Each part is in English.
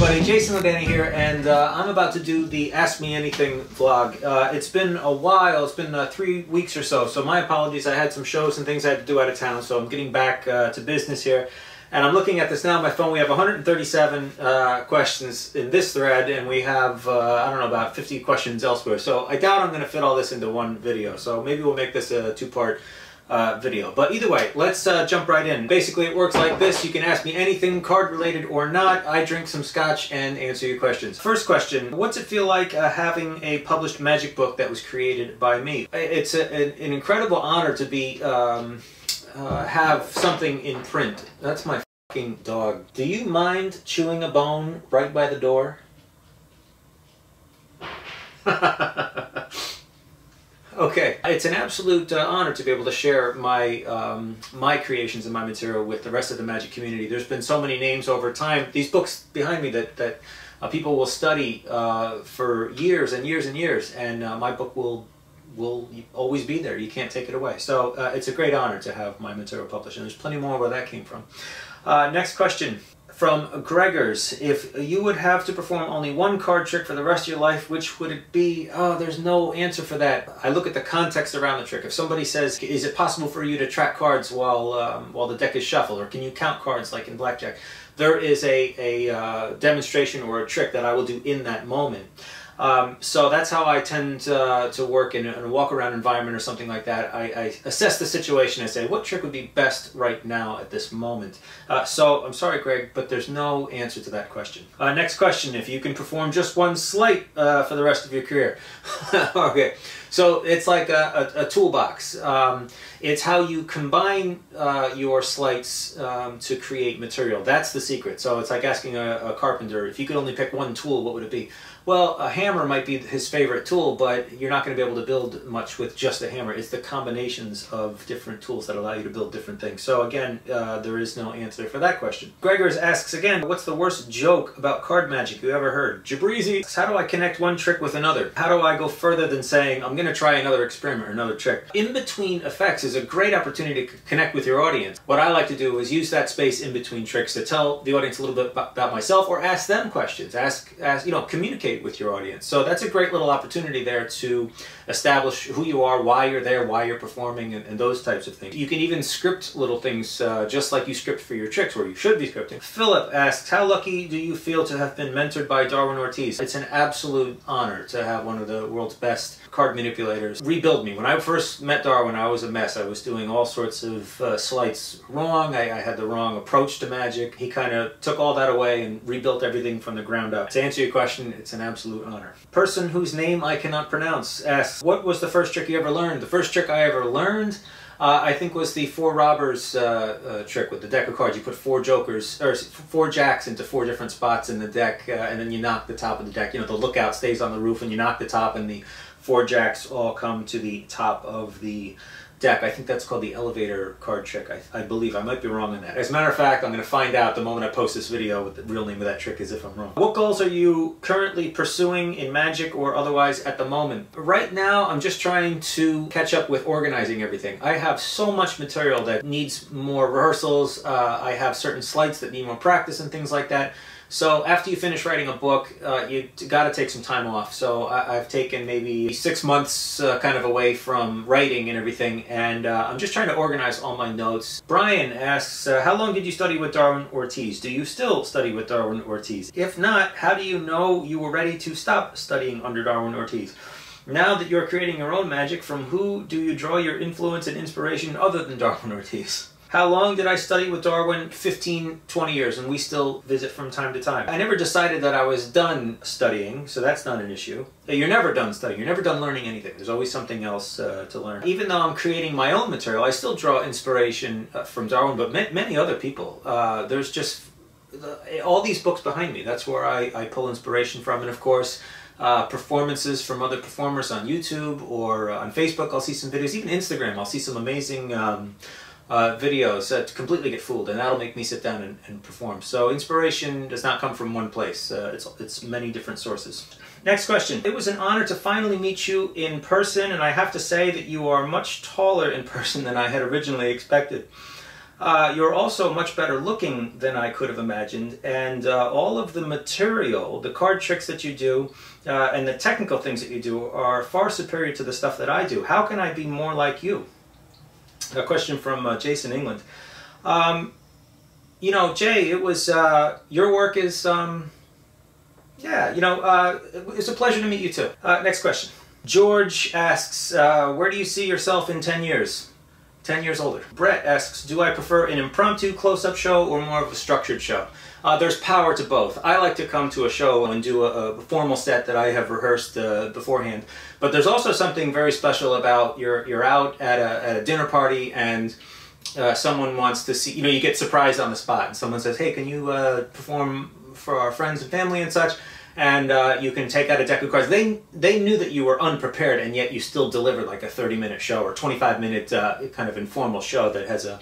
everybody, Jason Ledani here, and I'm about to do the Ask Me Anything vlog. It's been a while, it's been 3 weeks or so, so my apologies. I had some shows and things I had to do out of town, so I'm getting back to business here. And I'm looking at this now on my phone. We have 137 questions in this thread, and we have, I don't know, about 50 questions elsewhere. So I doubt I'm going to fit all this into one video, so maybe we'll make this a two-part video. But either way, let's jump right in. Basically, it works like this. You can ask me anything, card related or not. I drink some scotch and answer your questions. First question: what's it feel like having a published magic book that was created by me? It's an incredible honor to be have something in print. That's my fucking dog. Do you mind chewing a bone right by the door? Okay, it's an absolute honor to be able to share my my creations and my material with the rest of the magic community. There's been so many names over time. These books behind me that people will study for years and years and years, and my book will always be there. You can't take it away. So it's a great honor to have my material published, and there's plenty more where that came from. Next question. From Gregors: if you would have to perform only one card trick for the rest of your life, which would it be? Oh, there's no answer for that. I look at the context around the trick. If somebody says, is it possible for you to track cards while the deck is shuffled, or can you count cards like in blackjack? There is a demonstration or a trick that I will do in that moment. So that's how I tend to work in a walk-around environment or something like that. I assess the situation and say, what trick would be best right now at this moment? So I'm sorry, Greg, but there's no answer to that question. Next question: if you can perform just one sleight for the rest of your career. Okay, so it's like a toolbox. It's how you combine your sleights to create material. That's the secret. So it's like asking a carpenter, if you could only pick one tool, what would it be? Well, a hammer might be his favorite tool, but you're not going to be able to build much with just a hammer. It's the combinations of different tools that allow you to build different things. So again, there is no answer for that question. Gregors asks again, what's the worst joke about card magic you ever heard? Jabrizi: how do I connect one trick with another? How do I go further than saying, I'm going to try another experiment or another trick? In between effects is a great opportunity to connect with your audience. What I like to do is use that space in between tricks to tell the audience a little bit about myself, or ask them questions. Ask, communicate with your audience. So that's a great little opportunity there to establish who you are, why you're there, why you're performing, and those types of things. You can even script little things just like you script for your tricks, or you should be scripting. Philip asks, how lucky do you feel to have been mentored by Darwin Ortiz? It's an absolute honor to have one of the world's best card manipulators rebuild me. When I first met Darwin, I was a mess. I was doing all sorts of sleights wrong. I had the wrong approach to magic. He kind of took all that away and rebuilt everything from the ground up. To answer your question, it's an absolute honor. Person whose name I cannot pronounce asks, what was the first trick you ever learned? The first trick I ever learned, I think, was the four robbers trick with the deck of cards. You put four jokers, or four jacks into four different spots in the deck, and then you knock the top of the deck. You know, the lookout stays on the roof, and you knock the top, and the four jacks all come to the top of the deck. I think that's called the elevator card trick. I believe. I might be wrong on that. As a matter of fact, I'm going to find out the moment I post this video what the real name of that trick is, if I'm wrong. What goals are you currently pursuing in magic or otherwise at the moment? Right now, I'm just trying to catch up with organizing everything. I have so much material that needs more rehearsals. I have certain sleights that need more practice and things like that. So after you finish writing a book, you got to take some time off. So I've taken maybe 6 months kind of away from writing and everything, and I'm just trying to organize all my notes. Brian asks, how long did you study with Darwin Ortiz? Do you still study with Darwin Ortiz? If not, how do you know you were ready to stop studying under Darwin Ortiz? Now that you're creating your own magic, from who do you draw your influence and inspiration other than Darwin Ortiz? How long did I study with Darwin? 15, 20 years, and we still visit from time to time. I never decided that I was done studying, so that's not an issue. You're never done studying. You're never done learning anything. There's always something else to learn. Even though I'm creating my own material, I still draw inspiration from Darwin, but many other people. There's just all these books behind me. That's where I pull inspiration from, and of course, performances from other performers on YouTube or on Facebook. I'll see some videos. Even Instagram, I'll see some amazing videos that completely get fooled, and that'll make me sit down and perform. So inspiration does not come from one place. It's many different sources. Next question. It was an honor to finally meet you in person, and I have to say that you are much taller in person than I had originally expected. You're also much better looking than I could have imagined, and all of the material, the card tricks that you do, and the technical things that you do are far superior to the stuff that I do. How can I be more like you? A question from Jason England. You know, Jay, it was, your work is, yeah, you know, it's a pleasure to meet you too. Next question. George asks, where do you see yourself in 10 years? 10 years older. Brett asks, do I prefer an impromptu close-up show or more of a structured show? There's power to both. I like to come to a show and do a formal set that I have rehearsed beforehand. But there's also something very special about you're out at a dinner party and someone wants to see, you know, you get surprised on the spot and someone says, hey, can you perform for our friends and family and such? And you can take out a deck of cards. They knew that you were unprepared, and yet you still delivered like a 30-minute show or 25-minute kind of informal show that has a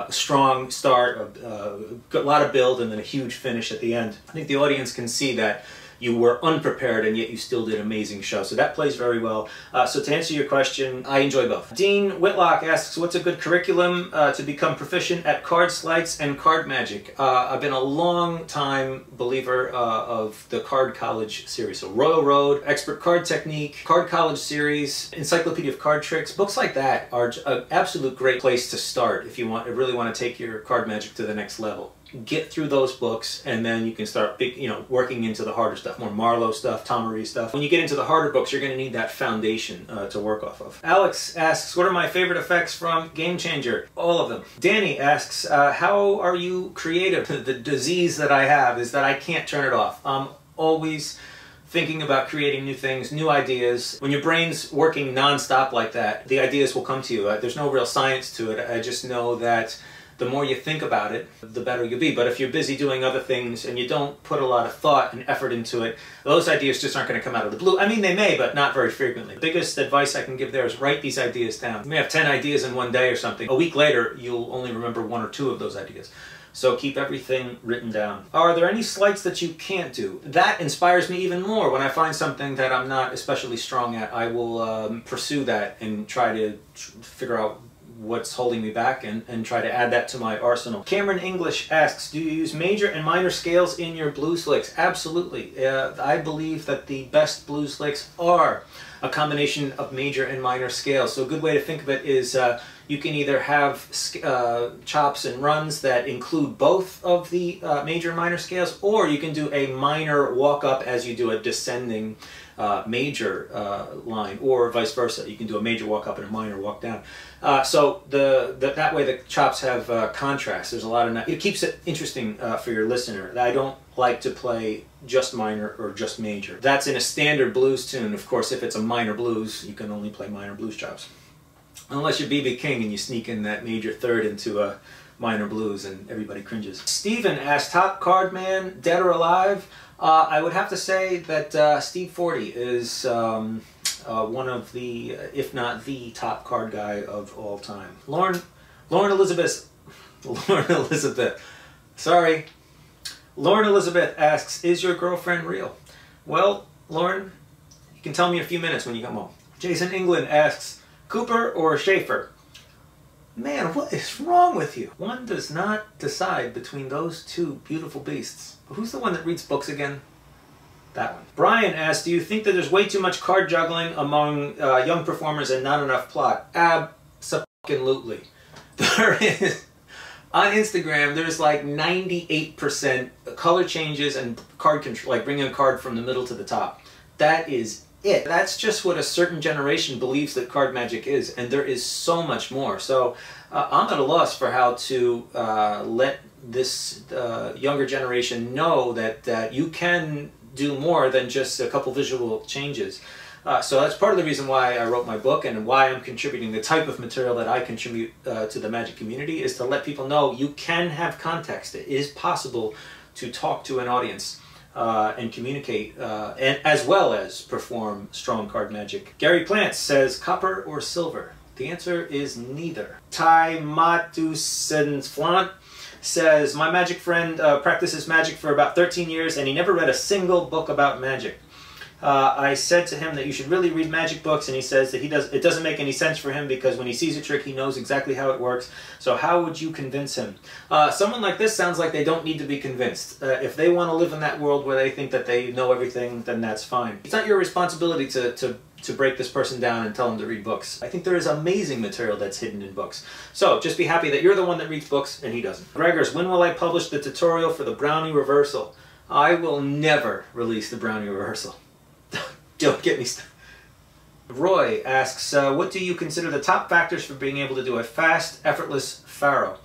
strong start, a lot of build, and then a huge finish at the end. I think the audience can see that you were unprepared and yet you still did an amazing show. So that plays very well. So to answer your question, I enjoy both. Dean Whitlock asks, what's a good curriculum to become proficient at card sleights and card magic? I've been a long time believer of the Card College series. So Royal Road, Expert Card Technique, Card College series, Encyclopedia of Card Tricks. Books like that are an absolute great place to start if you really want to take your card magic to the next level. Get through those books, and then you can start working into the harder stuff, more Marlowe stuff, Tom Marie stuff. When you get into the harder books, you're going to need that foundation to work off of. Alex asks, what are my favorite effects from Game Changer? All of them. Danny asks, how are you creative? The disease that I have is that I can't turn it off. I'm always thinking about creating new things, new ideas. When your brain's working non-stop like that, the ideas will come to you. There's no real science to it. I just know that the more you think about it, the better you'll be. But if you're busy doing other things and you don't put a lot of thought and effort into it, those ideas just aren't going to come out of the blue. I mean, they may, but not very frequently. The biggest advice I can give there is write these ideas down. You may have 10 ideas in one day or something. A week later, you'll only remember 1 or 2 of those ideas. So keep everything written down. Are there any sleights that you can't do? That inspires me even more. When I find something that I'm not especially strong at, I will pursue that and try to figure out what's holding me back and try to add that to my arsenal. Cameron English asks, do you use major and minor scales in your blues licks? Absolutely. I believe that the best blues licks are a combination of major and minor scales. So a good way to think of it is you can either have chops and runs that include both of the major and minor scales, or you can do a minor walk up as you do a descending major line, or vice versa. You can do a major walk up and a minor walk down. So that way the chops have contrast. There's a lot of, it keeps it interesting for your listener. I don't like to play just minor or just major. That's in a standard blues tune. Of course, if it's a minor blues, you can only play minor blues chops. Unless you're B.B. King and you sneak in that major third into a minor blues and everybody cringes. Steven asked, top card man, dead or alive? I would have to say that Steve Forte is one of the, if not the top card guy of all time. Lauren Elizabeth, sorry. Lauren Elizabeth asks, is your girlfriend real? Well, Lauren, you can tell me in a few minutes when you come home. Jason England asks, Cooper or Schaefer? Man, what is wrong with you? One does not decide between those two beautiful beasts. But who's the one that reads books again? That one. Brian asks, do you think that there's way too much card juggling among young performers and not enough plot? Abso-fucking-lutely. There is. On Instagram, there's like 98% color changes and card control, like bringing a card from the middle to the top. That is it. That's just what a certain generation believes that card magic is, and there is so much more. So I'm at a loss for how to let this younger generation know that you can do more than just a couple visual changes. So that's part of the reason why I wrote my book and why I'm contributing the type of material that I contribute to the magic community, is to let people know you can have context. It is possible to talk to an audience and communicate, and as well as perform strong card magic. Gary Plants says, copper or silver? The answer is neither. Ty Matusenflant says, my magic friend practices magic for about 13 years and he never read a single book about magic. I said to him that you should really read magic books, and he says that it doesn't make any sense for him because when he sees a trick, he knows exactly how it works. So how would you convince him? Someone like this sounds like they don't need to be convinced. If they want to live in that world where they think that they know everything, then that's fine. It's not your responsibility to break this person down and tell them to read books. I think there is amazing material that's hidden in books. So just be happy that you're the one that reads books and he doesn't. Gregors, when will I publish the tutorial for the brownie reversal? I will never release the brownie reversal. Don't get me started. Roy asks, what do you consider the top factors for being able to do a fast, effortless faro,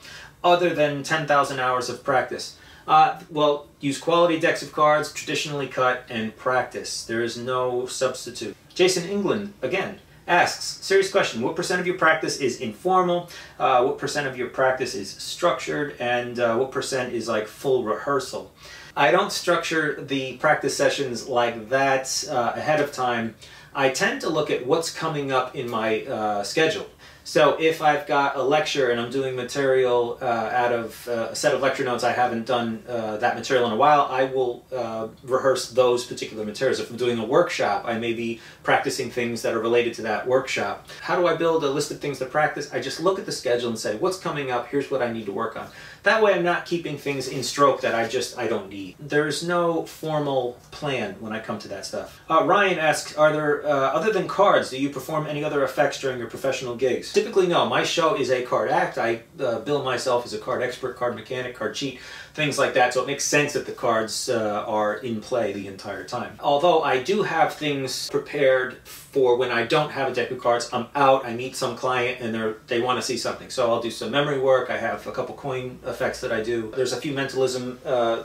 other than 10,000 hours of practice? Well, use quality decks of cards, traditionally cut, and practice. There is no substitute. Jason England, again, asks, serious question, what percent of your practice is informal, what percent of your practice is structured, and what percent is like full rehearsal? I don't structure the practice sessions like that ahead of time. I tend to look at what's coming up in my schedule. So if I've got a lecture and I'm doing material out of a set of lecture notes, I haven't done that material in a while, I will rehearse those particular materials. If I'm doing a workshop, I may be practicing things that are related to that workshop. How do I build a list of things to practice? I just look at the schedule and say, what's coming up? Here's what I need to work on. That way I'm not keeping things in stroke that I don't need. There's no formal plan when I come to that stuff. Ryan asks, are there, other than cards, do you perform any other effects during your professional gigs? Typically, no. My show is a card act. I bill myself as a card expert, card mechanic, card cheat, things like that. So it makes sense that the cards are in play the entire time. Although I do have things prepared for when I don't have a deck of cards. I'm out, I meet some client, and they want to see something. So I'll do some memory work. I have a couple coin effects that I do. There's a few mentalism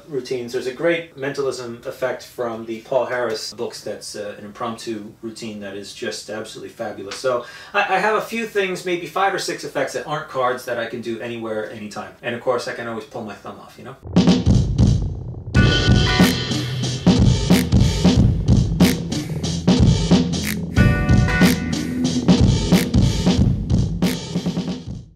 routines. There's a great mentalism effect from the Paul Harris books that's an impromptu routine that is just absolutely fabulous. So I have a few things, maybe 5 or 6 effects that aren't cards that I can do anywhere, anytime. And of course I can always pull my thumb off, you know?